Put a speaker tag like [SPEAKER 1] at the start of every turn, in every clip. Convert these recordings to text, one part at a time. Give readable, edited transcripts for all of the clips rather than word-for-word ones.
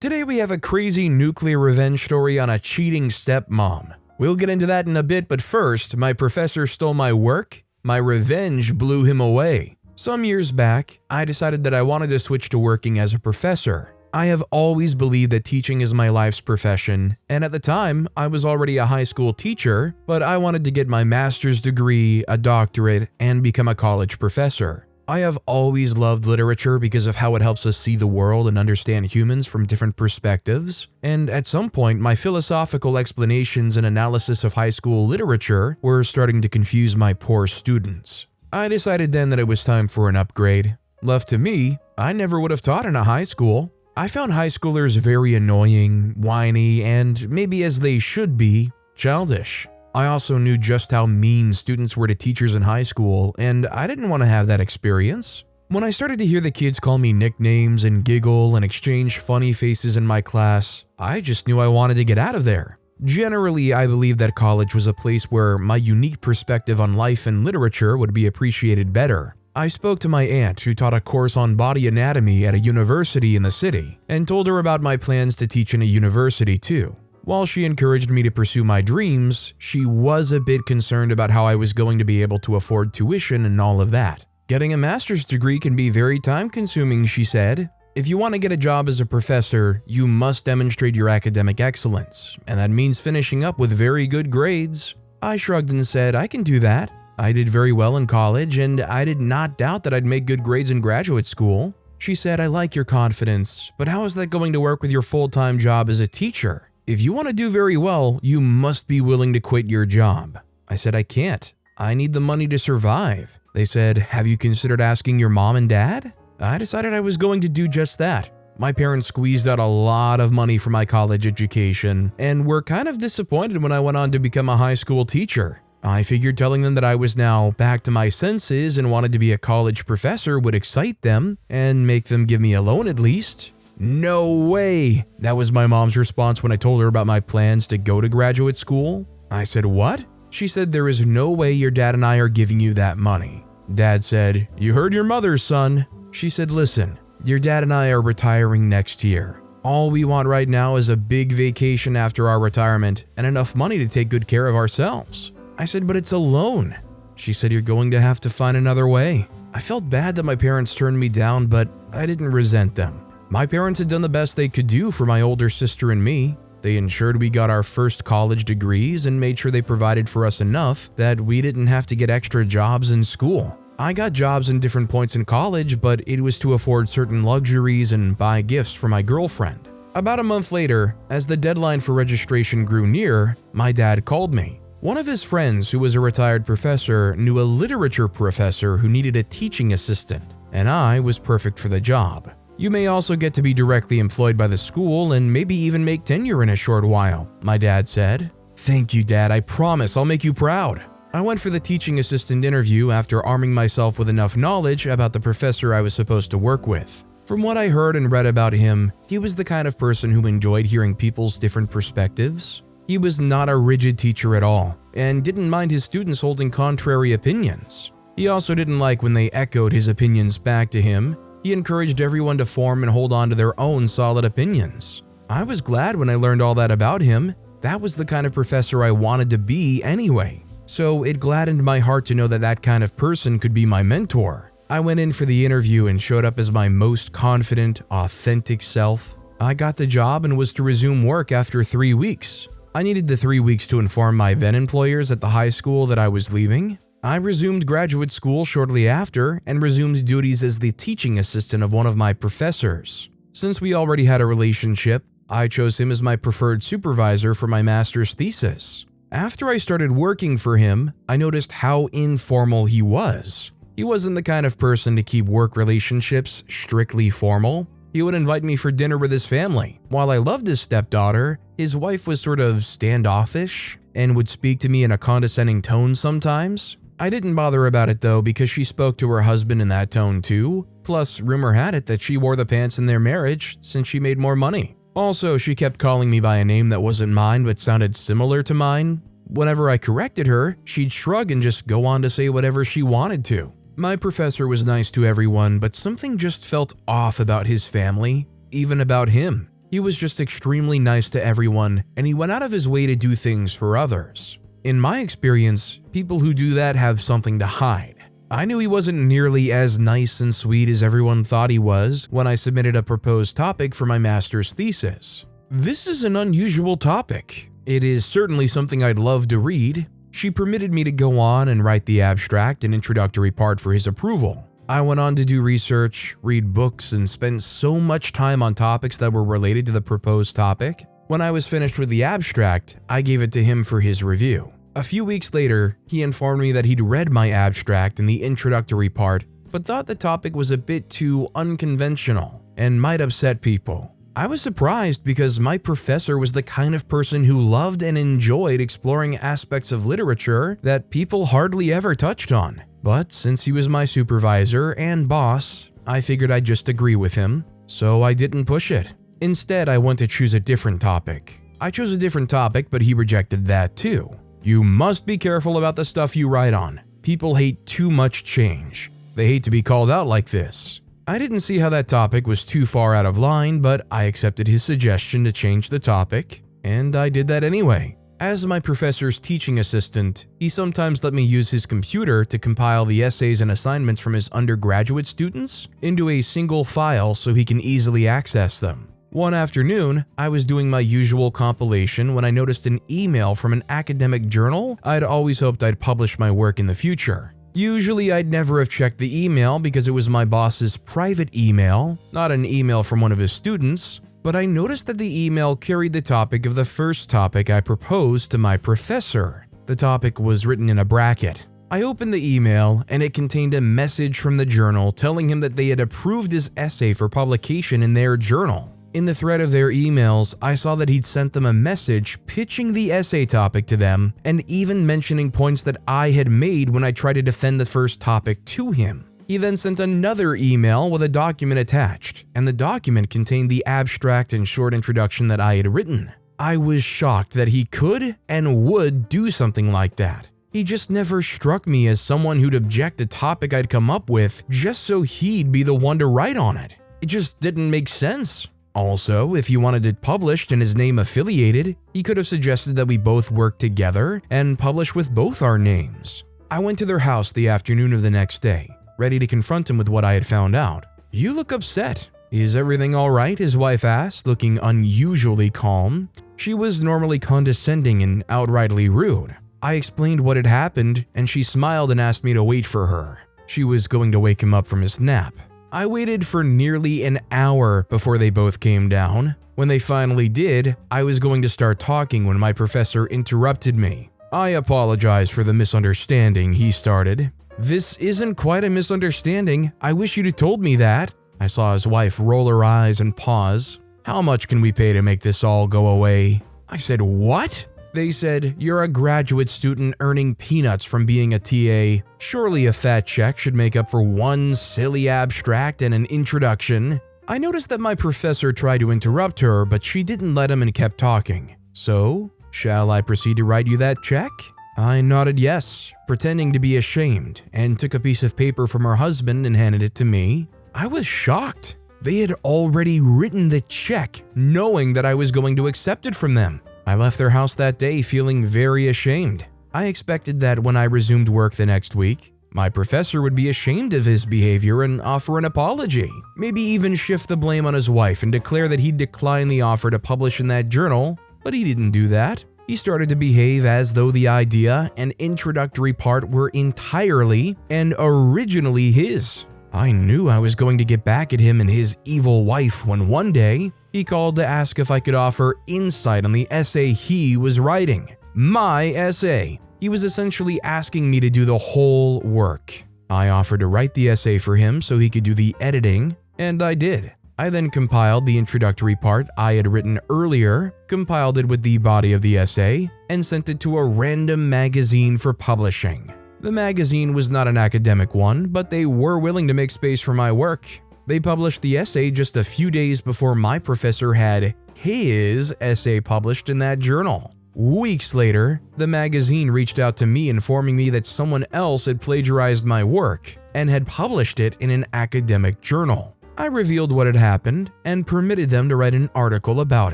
[SPEAKER 1] Today we have a crazy nuclear revenge story on a cheating stepmom. We'll get into that in a bit, but first, my professor stole my work. My revenge blew him away. Some years back, I decided that I wanted to switch to working as a professor. I have always believed that teaching is my life's profession, and at the time, I was already a high school teacher, but I wanted to get my master's degree, a doctorate, and become a college professor. I have always loved literature because of how it helps us see the world and understand humans from different perspectives, and at some point, my philosophical explanations and analysis of high school literature were starting to confuse my poor students. I decided then that it was time for an upgrade. Left to me, I never would have taught in a high school. I found high schoolers very annoying, whiny, and maybe as they should be, childish. I also knew just how mean students were to teachers in high school, and I didn't want to have that experience. When I started to hear the kids call me nicknames and giggle and exchange funny faces in my class, I just knew I wanted to get out of there. Generally, I believed that college was a place where my unique perspective on life and literature would be appreciated better. I spoke to my aunt, who taught a course on body anatomy at a university in the city, and told her about my plans to teach in a university too. While she encouraged me to pursue my dreams, she was a bit concerned about how I was going to be able to afford tuition and all of that. Getting a master's degree can be very time-consuming, she said. If you want to get a job as a professor, you must demonstrate your academic excellence, and that means finishing up with very good grades. I shrugged and said, I can do that. I did very well in college, and I did not doubt that I'd make good grades in graduate school. She said, I like your confidence, but how is that going to work with your full-time job as a teacher? If you want to do very well, you must be willing to quit your job. I said, I can't. I need the money to survive. They said, have you considered asking your mom and dad? I decided I was going to do just that. My parents squeezed out a lot of money for my college education and were kind of disappointed when I went on to become a high school teacher. I figured telling them that I was now back to my senses and wanted to be a college professor would excite them and make them give me a loan at least. No way! That was my mom's response when I told her about my plans to go to graduate school. I said, what? She said, there is no way your dad and I are giving you that money. Dad said, you heard your mother, son. She said, listen, your dad and I are retiring next year. All we want right now is a big vacation after our retirement and enough money to take good care of ourselves. I said, but it's a loan. She said, you're going to have to find another way. I felt bad that my parents turned me down, but I didn't resent them. My parents had done the best they could do for my older sister and me. They ensured we got our first college degrees and made sure they provided for us enough that we didn't have to get extra jobs in school. I got jobs in different points in college, but it was to afford certain luxuries and buy gifts for my girlfriend. About a month later, as the deadline for registration grew near, my dad called me. One of his friends, who was a retired professor, knew a literature professor who needed a teaching assistant, and I was perfect for the job. You may also get to be directly employed by the school and maybe even make tenure in a short while, my dad said. Thank you, Dad. I promise I'll make you proud. I went for the teaching assistant interview after arming myself with enough knowledge about the professor I was supposed to work with. From what I heard and read about him, he was the kind of person who enjoyed hearing people's different perspectives. He was not a rigid teacher at all, and didn't mind his students holding contrary opinions. He also didn't like when they echoed his opinions back to him. He encouraged everyone to form and hold on to their own solid opinions. I was glad when I learned all that about him. That was the kind of professor I wanted to be anyway. So it gladdened my heart to know that that kind of person could be my mentor. I went in for the interview and showed up as my most confident, authentic self. I got the job and was to resume work after 3 weeks. I needed the 3 weeks to inform my then employers at the high school that I was leaving. I resumed graduate school shortly after and resumed duties as the teaching assistant of one of my professors. Since we already had a relationship, I chose him as my preferred supervisor for my master's thesis. After I started working for him, I noticed how informal he was. He wasn't the kind of person to keep work relationships strictly formal. He would invite me for dinner with his family. While I loved his stepdaughter, his wife was sort of standoffish and would speak to me in a condescending tone sometimes. I didn't bother about it though because she spoke to her husband in that tone too. Plus, rumor had it that she wore the pants in their marriage since she made more money. Also, she kept calling me by a name that wasn't mine but sounded similar to mine. Whenever I corrected her, she'd shrug and just go on to say whatever she wanted to. My professor was nice to everyone, but something just felt off about his family, even about him. He was just extremely nice to everyone, and he went out of his way to do things for others. In my experience, people who do that have something to hide. I knew he wasn't nearly as nice and sweet as everyone thought he was when I submitted a proposed topic for my master's thesis. This is an unusual topic. It is certainly something I'd love to read. She permitted me to go on and write the abstract and introductory part for his approval. I went on to do research, read books, and spent so much time on topics that were related to the proposed topic. When I was finished with the abstract, I gave it to him for his review. A few weeks later, he informed me that he'd read my abstract and the introductory part, but thought the topic was a bit too unconventional and might upset people. I was surprised because my professor was the kind of person who loved and enjoyed exploring aspects of literature that people hardly ever touched on. But since he was my supervisor and boss, I figured I'd just agree with him, so I didn't push it. Instead, I went to choose a different topic. I chose a different topic, but he rejected that too. You must be careful about the stuff you write on. People hate too much change. They hate to be called out like this. I didn't see how that topic was too far out of line, but I accepted his suggestion to change the topic, and I did that anyway. As my professor's teaching assistant, he sometimes let me use his computer to compile the essays and assignments from his undergraduate students into a single file so he can easily access them. One afternoon, I was doing my usual compilation when I noticed an email from an academic journal I'd always hoped I'd publish my work in the future. Usually, I'd never have checked the email because it was my boss's private email, not an email from one of his students. But I noticed that the email carried the topic of the first topic I proposed to my professor. The topic was written in a bracket. I opened the email and it contained a message from the journal telling him that they had approved his essay for publication in their journal. In the thread of their emails, I saw that he'd sent them a message pitching the essay topic to them and even mentioning points that I had made when I tried to defend the first topic to him. He then sent another email with a document attached, and the document contained the abstract and short introduction that I had written. I was shocked that he could and would do something like that. He just never struck me as someone who'd object a topic I'd come up with just so he'd be the one to write on it. It just didn't make sense. Also, if he wanted it published and his name affiliated, he could have suggested that we both work together and publish with both our names. I went to their house the afternoon of the next day, ready to confront him with what I had found out. "You look upset. Is everything all right?" his wife asked, looking unusually calm. She was normally condescending and outrightly rude. I explained what had happened, and she smiled and asked me to wait for her. She was going to wake him up from his nap. I waited for nearly an hour before they both came down. When they finally did, I was going to start talking when my professor interrupted me. "I apologize for the misunderstanding," he started. "This isn't quite a misunderstanding. I wish you'd have told me that." I saw his wife roll her eyes and pause. "How much can we pay to make this all go away?" I said, "What?" They said, "You're a graduate student earning peanuts from being a TA. Surely a fat check should make up for one silly abstract and an introduction." I noticed that my professor tried to interrupt her, but she didn't let him and kept talking. "So, shall I proceed to write you that check?" I nodded yes, pretending to be ashamed, and took a piece of paper from her husband and handed it to me. I was shocked. They had already written the check, knowing that I was going to accept it from them. I left their house that day feeling very ashamed. I expected that when I resumed work the next week, my professor would be ashamed of his behavior and offer an apology. Maybe even shift the blame on his wife and declare that he'd decline the offer to publish in that journal, but he didn't do that. He started to behave as though the idea and introductory part were entirely and originally his. I knew I was going to get back at him and his evil wife when one day, he called to ask if I could offer insight on the essay he was writing. My essay. He was essentially asking me to do the whole work. I offered to write the essay for him so he could do the editing, and I did. I then compiled the introductory part I had written earlier, compiled it with the body of the essay, and sent it to a random magazine for publishing. The magazine was not an academic one, but they were willing to make space for my work. They published the essay just a few days before my professor had his essay published in that journal. Weeks later, the magazine reached out to me informing me that someone else had plagiarized my work and had published it in an academic journal. I revealed what had happened and permitted them to write an article about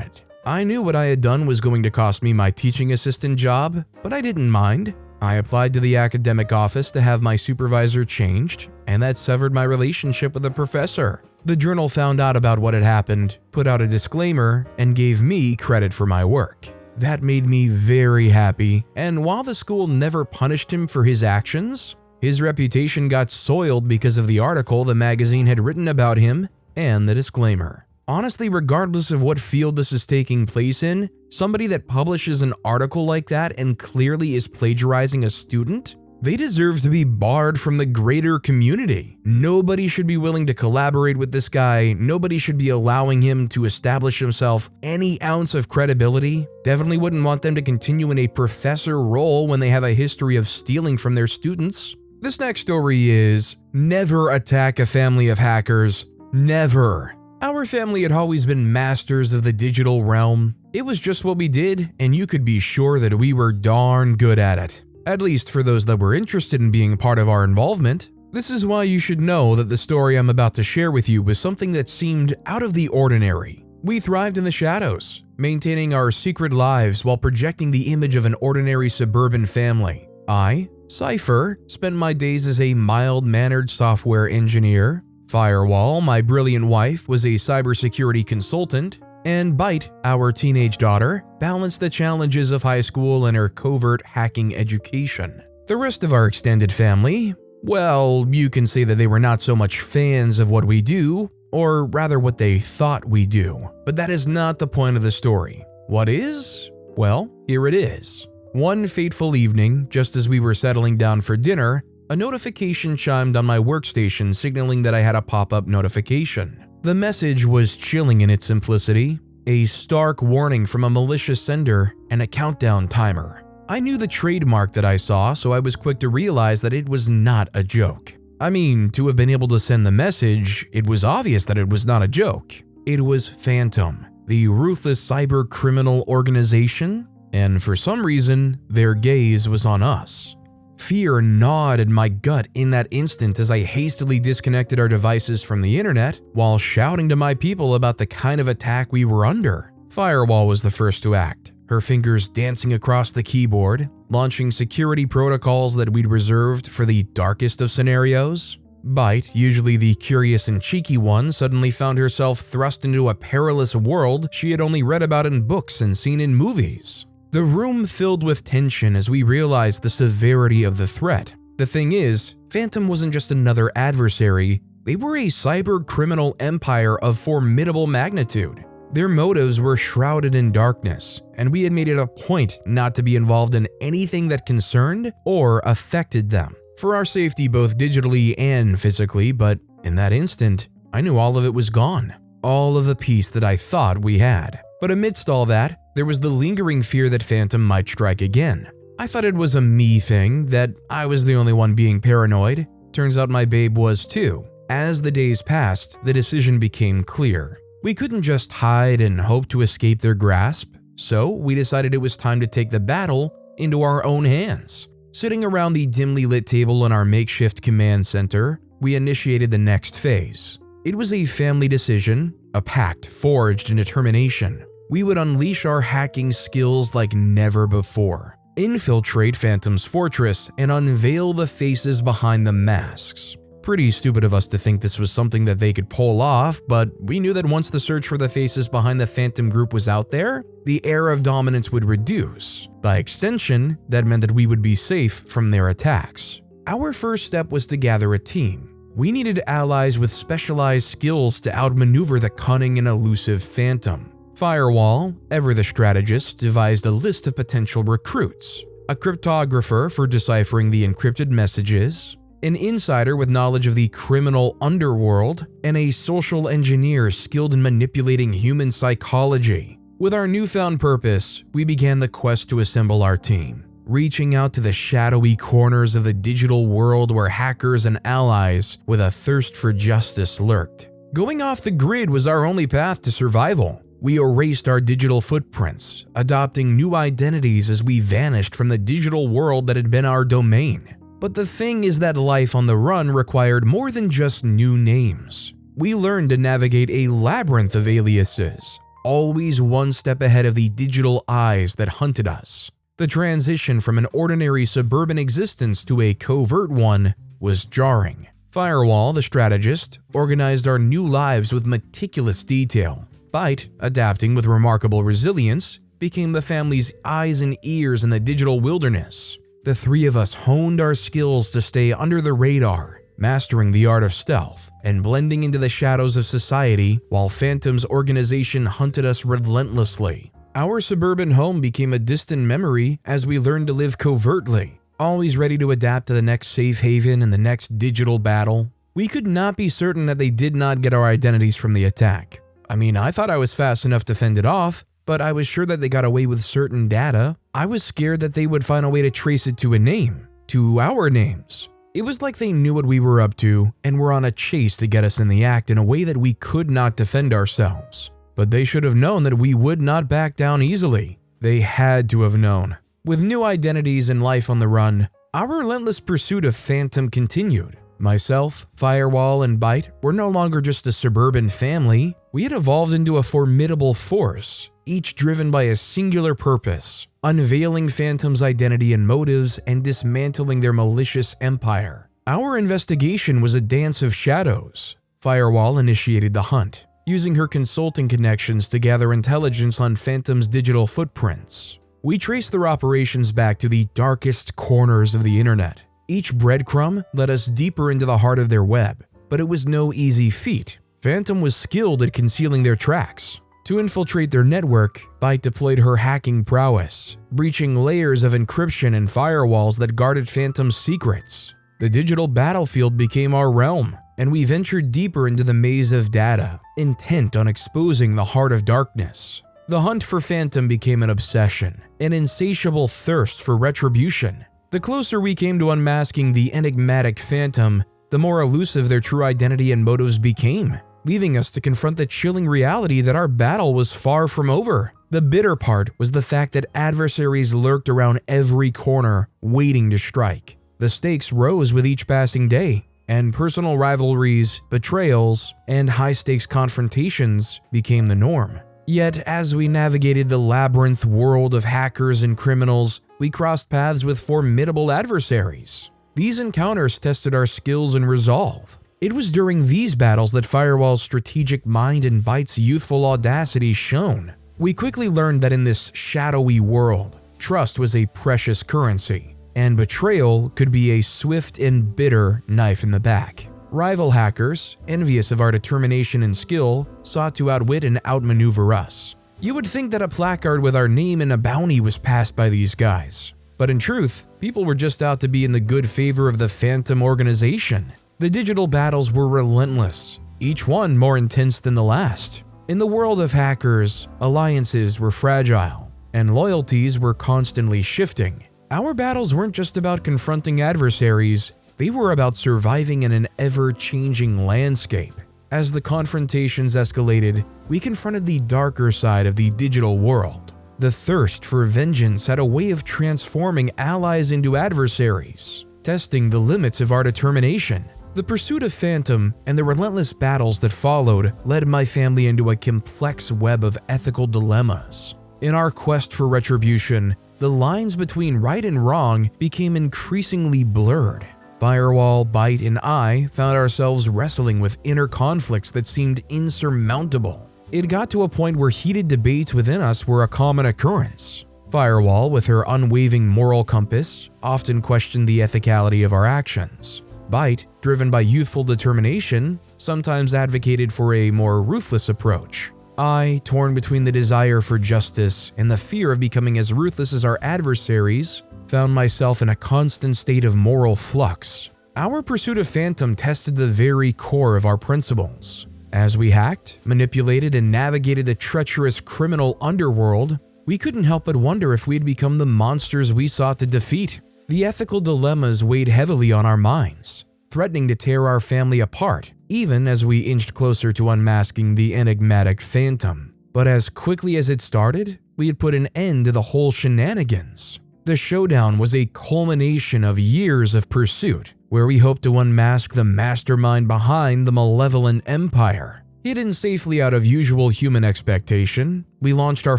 [SPEAKER 1] it. I knew what I had done was going to cost me my teaching assistant job, but I didn't mind. I applied to the academic office to have my supervisor changed, and that severed my relationship with the professor. The journal found out about what had happened, put out a disclaimer, and gave me credit for my work. That made me very happy, and while the school never punished him for his actions, his reputation got soiled because of the article the magazine had written about him and the disclaimer. Honestly, regardless of what field this is taking place in, somebody that publishes an article like that and clearly is plagiarizing a student, they deserve to be barred from the greater community. Nobody should be willing to collaborate with this guy. Nobody should be allowing him to establish himself any ounce of credibility. Definitely wouldn't want them to continue in a professor role when they have a history of stealing from their students. This next story is never attack a family of hackers. Never. Our family had always been masters of the digital realm. It was just what we did, and you could be sure that we were darn good at it. At least for those that were interested in being part of our involvement. This is why you should know that the story I'm about to share with you was something that seemed out of the ordinary. We thrived in the shadows, maintaining our secret lives while projecting the image of an ordinary suburban family. I, Cypher, spent my days as a mild-mannered software engineer. Firewall, my brilliant wife, was a cybersecurity consultant, and Byte, our teenage daughter, balanced the challenges of high school and her covert hacking education. The rest of our extended family, well, you can say that they were not so much fans of what we do, or rather what they thought we do. But that is not the point of the story. What is? Well, here it is. One fateful evening, just as we were settling down for dinner, a notification chimed on my workstation signaling that I had a pop-up notification. The message was chilling in its simplicity, a stark warning from a malicious sender and a countdown timer. I knew the trademark that I saw, so I was quick to realize that it was not a joke. I mean, to have been able to send the message, it was obvious that it was not a joke. It was Phantom, the ruthless cyber criminal organization, and for some reason, their gaze was on us. Fear gnawed at my gut in that instant as I hastily disconnected our devices from the internet while shouting to my people about the kind of attack we were under. Firewall was the first to act, her fingers dancing across the keyboard, launching security protocols that we'd reserved for the darkest of scenarios. Byte, usually the curious and cheeky one, suddenly found herself thrust into a perilous world she had only read about in books and seen in movies. The room filled with tension as we realized the severity of the threat. The thing is, Phantom wasn't just another adversary, they were a cyber criminal empire of formidable magnitude. Their motives were shrouded in darkness, and we had made it a point not to be involved in anything that concerned or affected them. For our safety both digitally and physically, but in that instant, I knew all of it was gone. All of the peace that I thought we had. But amidst all that, there was the lingering fear that Phantom might strike again. I thought it was a me thing, that I was the only one being paranoid. Turns out my babe was too. As the days passed, the decision became clear. We couldn't just hide and hope to escape their grasp, so we decided it was time to take the battle into our own hands. Sitting around the dimly lit table in our makeshift command center, we initiated the next phase. It was a family decision, a pact forged in determination. We would unleash our hacking skills like never before, infiltrate Phantom's fortress, and unveil the faces behind the masks. Pretty stupid of us to think this was something that they could pull off, but we knew that once the search for the faces behind the Phantom group was out there, the air of dominance would reduce. By extension, that meant that we would be safe from their attacks. Our first step was to gather a team. We needed allies with specialized skills to outmaneuver the cunning and elusive Phantom. Firewall, ever the strategist, devised a list of potential recruits. A cryptographer for deciphering the encrypted messages, an insider with knowledge of the criminal underworld, and a social engineer skilled in manipulating human psychology. With our newfound purpose, we began the quest to assemble our team, reaching out to the shadowy corners of the digital world where hackers and allies with a thirst for justice lurked. Going off the grid was our only path to survival. We erased our digital footprints, adopting new identities as we vanished from the digital world that had been our domain. But the thing is that life on the run required more than just new names. we learned to navigate a labyrinth of aliases, always one step ahead of the digital eyes that hunted us. The transition from an ordinary suburban existence to a covert one was jarring. Firewall, the strategist, organized our new lives with meticulous detail. Byte, adapting with remarkable resilience, became the family's eyes and ears in the digital wilderness. The three of us honed our skills to stay under the radar, mastering the art of stealth and blending into the shadows of society while Phantom's organization hunted us relentlessly. Our suburban home became a distant memory as we learned to live covertly, always ready to adapt to the next safe haven and the next digital battle. We could not be certain that they did not get our identities from the attack. I mean, I thought I was fast enough to fend it off, but I was sure that they got away with certain data. I was scared that they would find a way to trace it to a name, to our names. It was like they knew what we were up to and were on a chase to get us in the act in a way that we could not defend ourselves. But they should have known that we would not back down easily. They had to have known. With new identities and life on the run, our relentless pursuit of Phantom continued. Myself, Firewall, and Byte were no longer just a suburban family. We had evolved into a formidable force, each driven by a singular purpose, unveiling Phantom's identity and motives and dismantling their malicious empire. Our investigation was a dance of shadows. Firewall initiated the hunt, using her consulting connections to gather intelligence on Phantom's digital footprints. We traced their operations back to the darkest corners of the internet. Each breadcrumb led us deeper into the heart of their web, but it was no easy feat. Phantom was skilled at concealing their tracks. To infiltrate their network, Byte deployed her hacking prowess, breaching layers of encryption and firewalls that guarded Phantom's secrets. The digital battlefield became our realm, and we ventured deeper into the maze of data, intent on exposing the heart of darkness. The hunt for Phantom became an obsession, an insatiable thirst for retribution. The closer we came to unmasking the enigmatic Phantom, the more elusive their true identity and motives became, leaving us to confront the chilling reality that our battle was far from over. The bitter part was the fact that adversaries lurked around every corner, waiting to strike. The stakes rose with each passing day, and personal rivalries, betrayals, and high-stakes confrontations became the norm. Yet, as we navigated the labyrinth world of hackers and criminals, we crossed paths with formidable adversaries. These encounters tested our skills and resolve. It was during these battles that Firewall's strategic mind and Byte's youthful audacity shone. We quickly learned that in this shadowy world, trust was a precious currency, and betrayal could be a swift and bitter knife in the back. Rival hackers, envious of our determination and skill, sought to outwit and outmaneuver us. You would think that a placard with our name and a bounty was passed by these guys. But in truth, people were just out to be in the good favor of the Phantom organization. The digital battles were relentless, each one more intense than the last. In the world of hackers, alliances were fragile, and loyalties were constantly shifting. Our battles weren't just about confronting adversaries, they were about surviving in an ever-changing landscape. As the confrontations escalated, we confronted the darker side of the digital world. The thirst for vengeance had a way of transforming allies into adversaries, testing the limits of our determination. The pursuit of Phantom and the relentless battles that followed led my family into a complex web of ethical dilemmas. In our quest for retribution, the lines between right and wrong became increasingly blurred. Firewall, Byte, and I found ourselves wrestling with inner conflicts that seemed insurmountable. It got to a point where heated debates within us were a common occurrence. Firewall, with her unwavering moral compass, often questioned the ethicality of our actions. Byte, driven by youthful determination, sometimes advocated for a more ruthless approach. I, torn between the desire for justice and the fear of becoming as ruthless as our adversaries, found myself in a constant state of moral flux. Our pursuit of Phantom tested the very core of our principles. As we hacked, manipulated, and navigated the treacherous criminal underworld, we couldn't help but wonder if we'd become the monsters we sought to defeat. The ethical dilemmas weighed heavily on our minds, threatening to tear our family apart, even as we inched closer to unmasking the enigmatic Phantom. But as quickly as it started, we had put an end to the whole shenanigans. The showdown was a culmination of years of pursuit, where we hope to unmask the mastermind behind the malevolent empire. Hidden safely out of usual human expectation, we launched our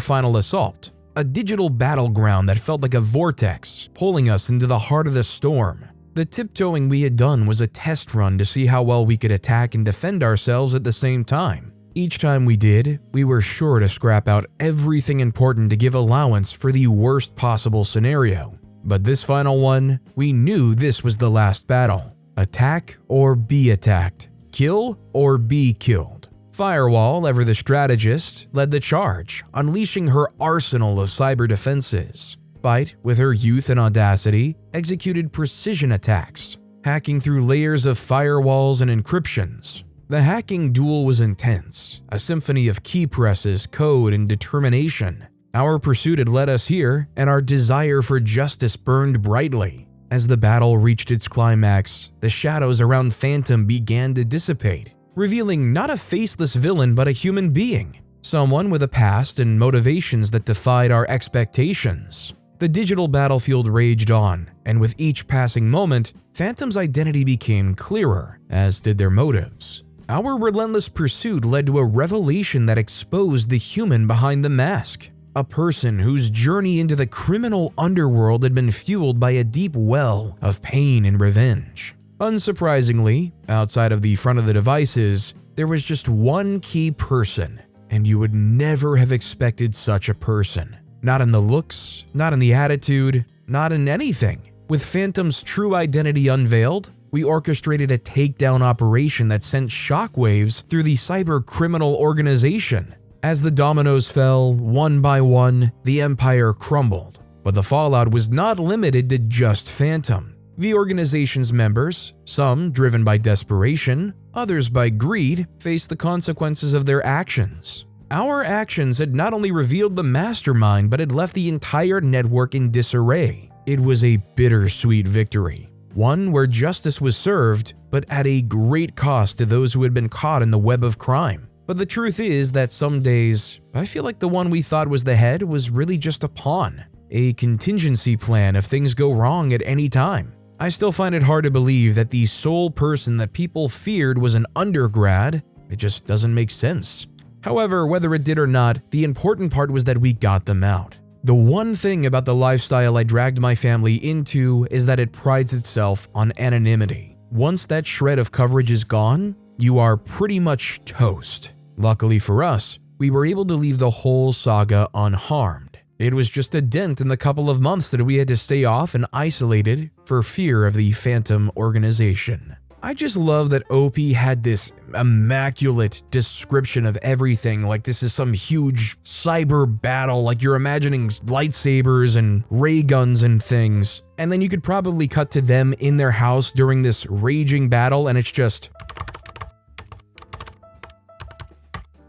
[SPEAKER 1] final assault, a digital battleground that felt like a vortex, pulling us into the heart of the storm. The tiptoeing we had done was a test run to see how well we could attack and defend ourselves at the same time. Each time we did, we were sure to scrap out everything important to give allowance for the worst possible scenario. But this final one, we knew this was the last battle. Attack or be attacked. Kill or be killed. Firewall, ever the strategist, led the charge, unleashing her arsenal of cyber defenses. Byte, with her youth and audacity, executed precision attacks, hacking through layers of firewalls and encryptions. The hacking duel was intense, a symphony of key presses, code, and determination. Our pursuit had led us here, and our desire for justice burned brightly. As the battle reached its climax, the shadows around Phantom began to dissipate, revealing not a faceless villain but a human being, someone with a past and motivations that defied our expectations. The digital battlefield raged on, and with each passing moment, Phantom's identity became clearer, as did their motives. Our relentless pursuit led to a revelation that exposed the human behind the mask, a person whose journey into the criminal underworld had been fueled by a deep well of pain and revenge. Unsurprisingly, outside of the front of the devices, there was just one key person, and you would never have expected such a person. Not in the looks, not in the attitude, not in anything. With Phantom's true identity unveiled, we orchestrated a takedown operation that sent shockwaves through the cyber criminal organization. As the dominoes fell, one by one, the empire crumbled. But the fallout was not limited to just Phantom. The organization's members, some driven by desperation, others by greed, faced the consequences of their actions. Our actions had not only revealed the mastermind, but had left the entire network in disarray. It was a bittersweet victory, one where justice was served, but at a great cost to those who had been caught in the web of crime. But the truth is that some days, I feel like the one we thought was the head was really just a pawn, a contingency plan if things go wrong at any time. I still find it hard to believe that the sole person that people feared was an undergrad. It just doesn't make sense. However, whether it did or not, the important part was that we got them out. The one thing about the lifestyle I dragged my family into is that it prides itself on anonymity. Once that shred of coverage is gone, you are pretty much toast. Luckily for us, we were able to leave the whole saga unharmed. It was just a dent in the couple of months that we had to stay off and isolated for fear of the Phantom organization. I just love that OP had this immaculate description of everything, like this is some huge cyber battle, like you're imagining lightsabers and ray guns and things. And then you could probably cut to them in their house during this raging battle and it's just...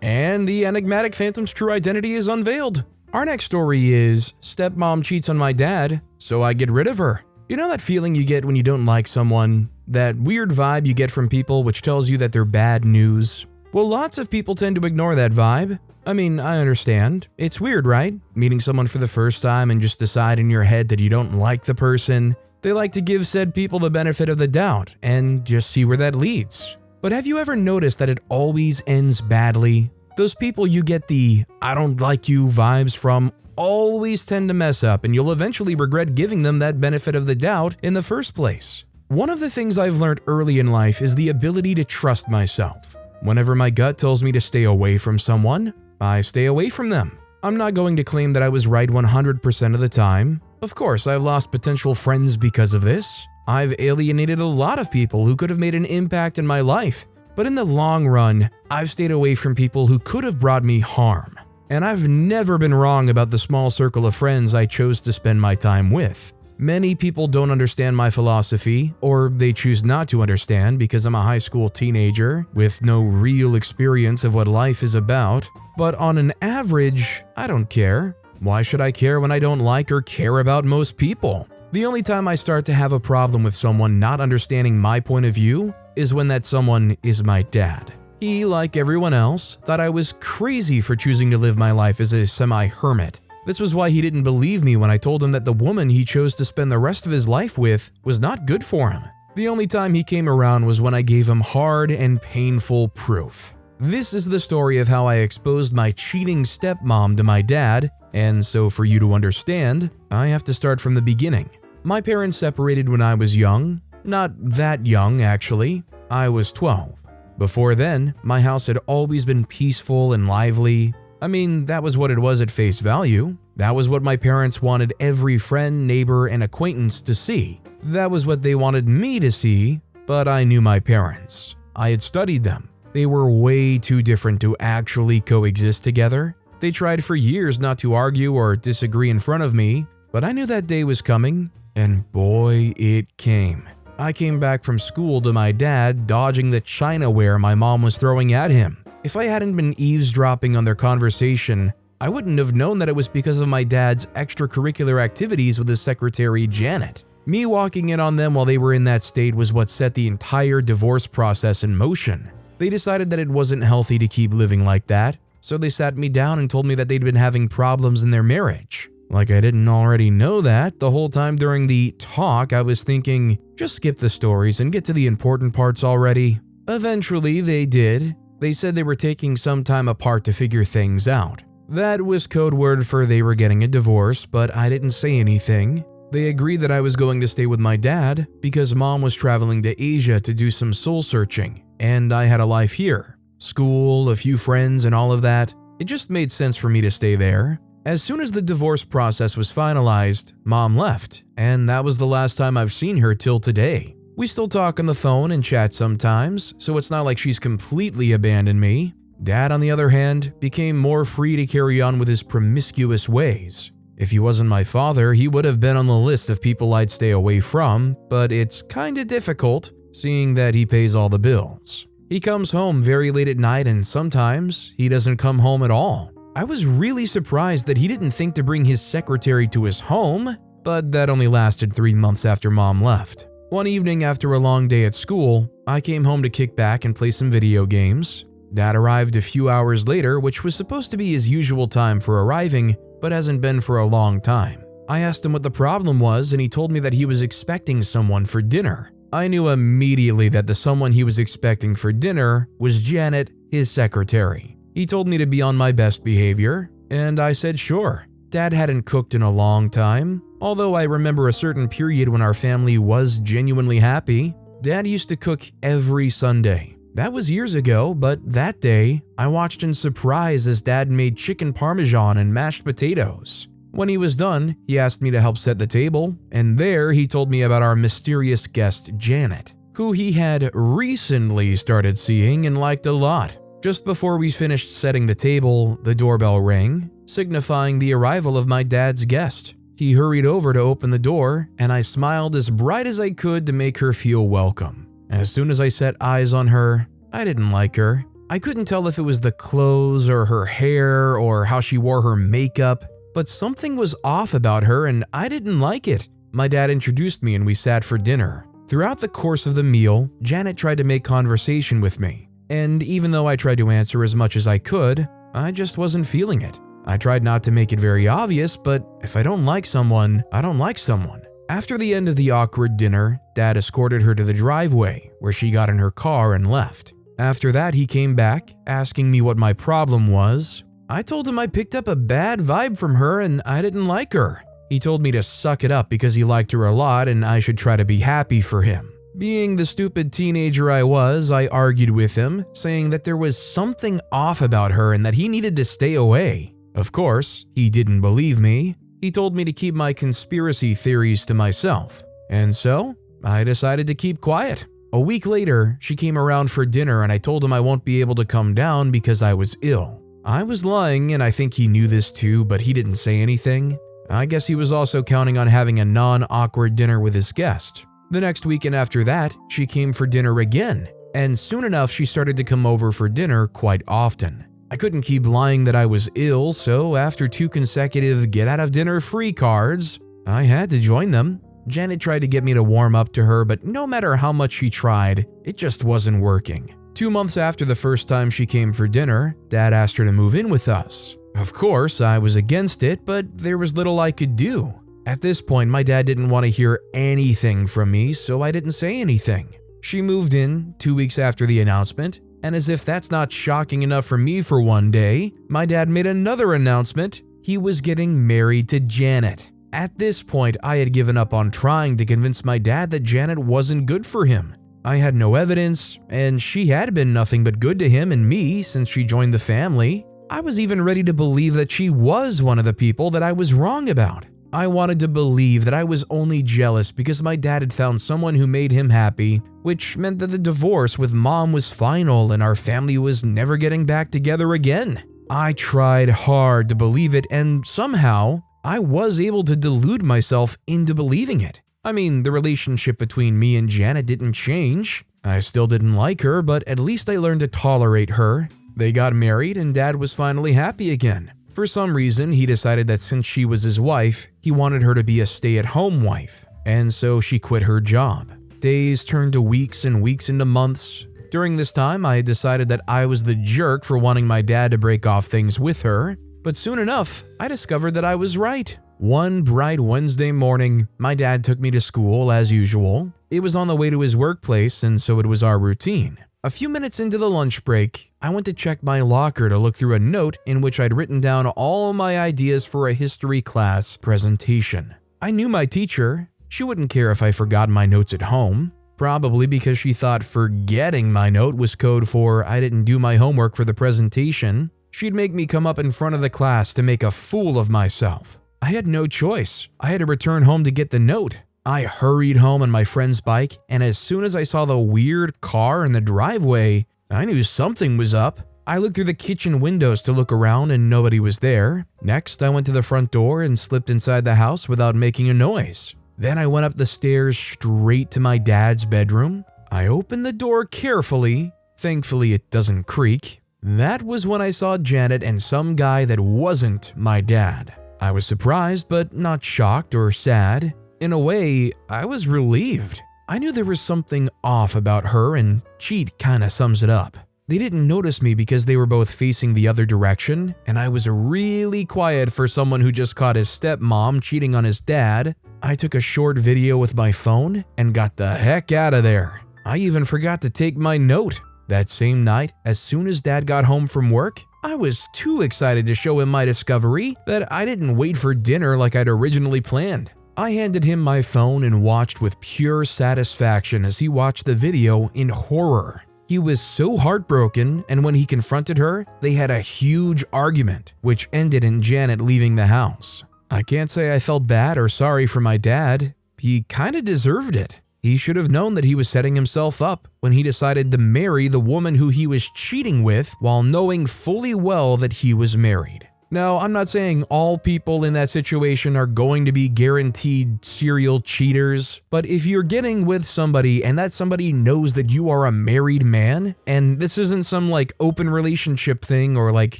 [SPEAKER 1] And the enigmatic Phantom's true identity is unveiled. Our next story is, stepmom cheats on my dad, so I get rid of her. You know that feeling you get when you don't like someone? That weird vibe you get from people which tells you that they're bad news? Well, lots of people tend to ignore that vibe. I mean, I understand. It's weird, right? Meeting someone for the first time and just decide in your head that you don't like the person. They like to give said people the benefit of the doubt and just see where that leads. But have you ever noticed that it always ends badly? Those people you get the "I don't like you" vibes from always tend to mess up, and you'll eventually regret giving them that benefit of the doubt in the first place. One of the things I've learned early in life is the ability to trust myself. Whenever my gut tells me to stay away from someone, I stay away from them. I'm not going to claim that I was right 100% of the time. Of course, I've lost potential friends because of this. I've alienated a lot of people who could have made an impact in my life. But in the long run, I've stayed away from people who could have brought me harm. And I've never been wrong about the small circle of friends I chose to spend my time with. Many people don't understand my philosophy, or they choose not to understand because I'm a high school teenager with no real experience of what life is about. But on an average, I don't care. Why should I care when I don't like or care about most people? The only time I start to have a problem with someone not understanding my point of view is when that someone is my dad. He, like everyone else, thought I was crazy for choosing to live my life as a semi-hermit. This was why he didn't believe me when I told him that the woman he chose to spend the rest of his life with was not good for him. The only time he came around was when I gave him hard and painful proof. This is the story of how I exposed my cheating stepmom to my dad, and so for you to understand, I have to start from the beginning. My parents separated when I was young. Not that young, actually. I was 12. Before then, my house had always been peaceful and lively. I mean, that was what it was at face value. That was what my parents wanted every friend, neighbor, and acquaintance to see. That was what they wanted me to see, but I knew my parents. I had studied them. They were way too different to actually coexist together. They tried for years not to argue or disagree in front of me, but I knew that day was coming, and boy, it came. I came back from school to my dad dodging the chinaware my mom was throwing at him. If I hadn't been eavesdropping on their conversation, I wouldn't have known that it was because of my dad's extracurricular activities with his secretary, Janet. Me walking in on them while they were in that state was what set the entire divorce process in motion. They decided that it wasn't healthy to keep living like that, so they sat me down and told me that they'd been having problems in their marriage. Like I didn't already know that. The whole time during the talk, I was thinking, just skip the stories and get to the important parts already. Eventually, they did. They said they were taking some time apart to figure things out. That was code word for they were getting a divorce, but I didn't say anything. They agreed that I was going to stay with my dad because mom was traveling to Asia to do some soul searching, and I had a life here. School, a few friends, and all of that. It just made sense for me to stay there. As soon as the divorce process was finalized, mom left, and that was the last time I've seen her till today. We still talk on the phone and chat sometimes, so it's not like she's completely abandoned me. Dad, on the other hand, became more free to carry on with his promiscuous ways. If he wasn't my father, he would have been on the list of people I'd stay away from, but it's kinda difficult, seeing that he pays all the bills. He comes home very late at night, and sometimes he doesn't come home at all. I was really surprised that he didn't think to bring his secretary to his home, but that only lasted 3 months after mom left. One evening after a long day at school, I came home to kick back and play some video games. Dad arrived a few hours later, which was supposed to be his usual time for arriving, but hasn't been for a long time. I asked him what the problem was, and he told me that he was expecting someone for dinner. I knew immediately that the someone he was expecting for dinner was Janet, his secretary. He told me to be on my best behavior, and I said sure. Dad hadn't cooked in a long time, although I remember a certain period when our family was genuinely happy. Dad used to cook every Sunday. That was years ago, but that day, I watched in surprise as Dad made chicken parmesan and mashed potatoes. When he was done, he asked me to help set the table, and there he told me about our mysterious guest, Janet, who he had recently started seeing and liked a lot. Just before we finished setting the table, the doorbell rang, signifying the arrival of my dad's guest. He hurried over to open the door, and I smiled as bright as I could to make her feel welcome. As soon as I set eyes on her, I didn't like her. I couldn't tell if it was the clothes or her hair or how she wore her makeup, but something was off about her and I didn't like it. My dad introduced me and we sat for dinner. Throughout the course of the meal, Janet tried to make conversation with me. And even though I tried to answer as much as I could, I just wasn't feeling it. I tried not to make it very obvious, but if I don't like someone, I don't like someone. After the end of the awkward dinner, Dad escorted her to the driveway, where she got in her car and left. After that, he came back, asking me what my problem was. I told him I picked up a bad vibe from her and I didn't like her. He told me to suck it up because he liked her a lot and I should try to be happy for him. Being the stupid teenager I was, I argued with him, saying that there was something off about her and that he needed to stay away. Of course, he didn't believe me. He told me to keep my conspiracy theories to myself. And so, I decided to keep quiet. A week later, she came around for dinner and I told him I won't be able to come down because I was ill. I was lying and I think he knew this too, but he didn't say anything. I guess he was also counting on having a non-awkward dinner with his guest. The next weekend after that, she came for dinner again, and soon enough she started to come over for dinner quite often. I couldn't keep lying that I was ill, so after 2 consecutive get-out-of-dinner-free cards, I had to join them. Janet tried to get me to warm up to her, but no matter how much she tried, it just wasn't working. 2 months after the first time she came for dinner, Dad asked her to move in with us. Of course, I was against it, but there was little I could do. At this point, my dad didn't want to hear anything from me, so I didn't say anything. She moved in 2 weeks after the announcement, and as if that's not shocking enough for me for one day, my dad made another announcement. He was getting married to Janet. At this point, I had given up on trying to convince my dad that Janet wasn't good for him. I had no evidence, and she had been nothing but good to him and me since she joined the family. I was even ready to believe that she was one of the people that I was wrong about. I wanted to believe that I was only jealous because my dad had found someone who made him happy, which meant that the divorce with mom was final and our family was never getting back together again. I tried hard to believe it, and somehow, I was able to delude myself into believing it. I mean, the relationship between me and Janet didn't change. I still didn't like her, but at least I learned to tolerate her. They got married and Dad was finally happy again. For some reason, he decided that since she was his wife, he wanted her to be a stay-at-home wife, and so she quit her job. Days turned to weeks and weeks into months. During this time, I had decided that I was the jerk for wanting my dad to break off things with her, but soon enough, I discovered that I was right. One bright Wednesday morning, my dad took me to school as usual. It was on the way to his workplace, and so it was our routine. A few minutes into the lunch break, I went to check my locker to look through a note in which I'd written down all my ideas for a history class presentation. I knew my teacher. She wouldn't care if I forgot my notes at home, probably because she thought forgetting my note was code for I didn't do my homework for the presentation. She'd make me come up in front of the class to make a fool of myself. I had no choice. I had to return home to get the note. I hurried home on my friend's bike, and as soon as I saw the weird car in the driveway, I knew something was up. I looked through the kitchen windows to look around and nobody was there. Next, I went to the front door and slipped inside the house without making a noise. Then I went up the stairs straight to my dad's bedroom. I opened the door carefully. Thankfully, it doesn't creak. That was when I saw Janet and some guy that wasn't my dad. I was surprised, but not shocked or sad. In a way, I was relieved. I knew there was something off about her, and cheat kinda sums it up. They didn't notice me because they were both facing the other direction, and I was really quiet for someone who just caught his stepmom cheating on his dad. I took a short video with my phone and got the heck out of there. I even forgot to take my note. That same night, as soon as Dad got home from work, I was too excited to show him my discovery that I didn't wait for dinner like I'd originally planned. I handed him my phone and watched with pure satisfaction as he watched the video in horror. He was so heartbroken, and when he confronted her, they had a huge argument, which ended in Janet leaving the house. I can't say I felt bad or sorry for my dad. He kinda deserved it. He should have known that he was setting himself up when he decided to marry the woman who he was cheating with while knowing fully well that he was married. Now, I'm not saying all people in that situation are going to be guaranteed serial cheaters, but if you're getting with somebody and that somebody knows that you are a married man, and this isn't some like open relationship thing or like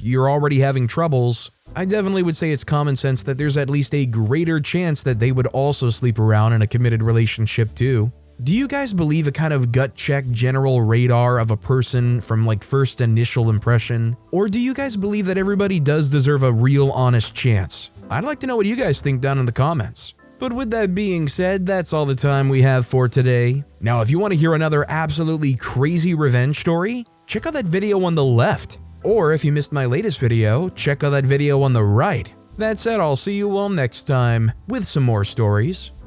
[SPEAKER 1] you're already having troubles, I definitely would say it's common sense that there's at least a greater chance that they would also sleep around in a committed relationship too. Do you guys believe a kind of gut check general radar of a person from like first initial impression? Or do you guys believe that everybody does deserve a real honest chance? I'd like to know what you guys think down in the comments. But with that being said, that's all the time we have for today. Now, if you want to hear another absolutely crazy revenge story, check out that video on the left. Or if you missed my latest video, check out that video on the right. That said, I'll see you all next time with some more stories.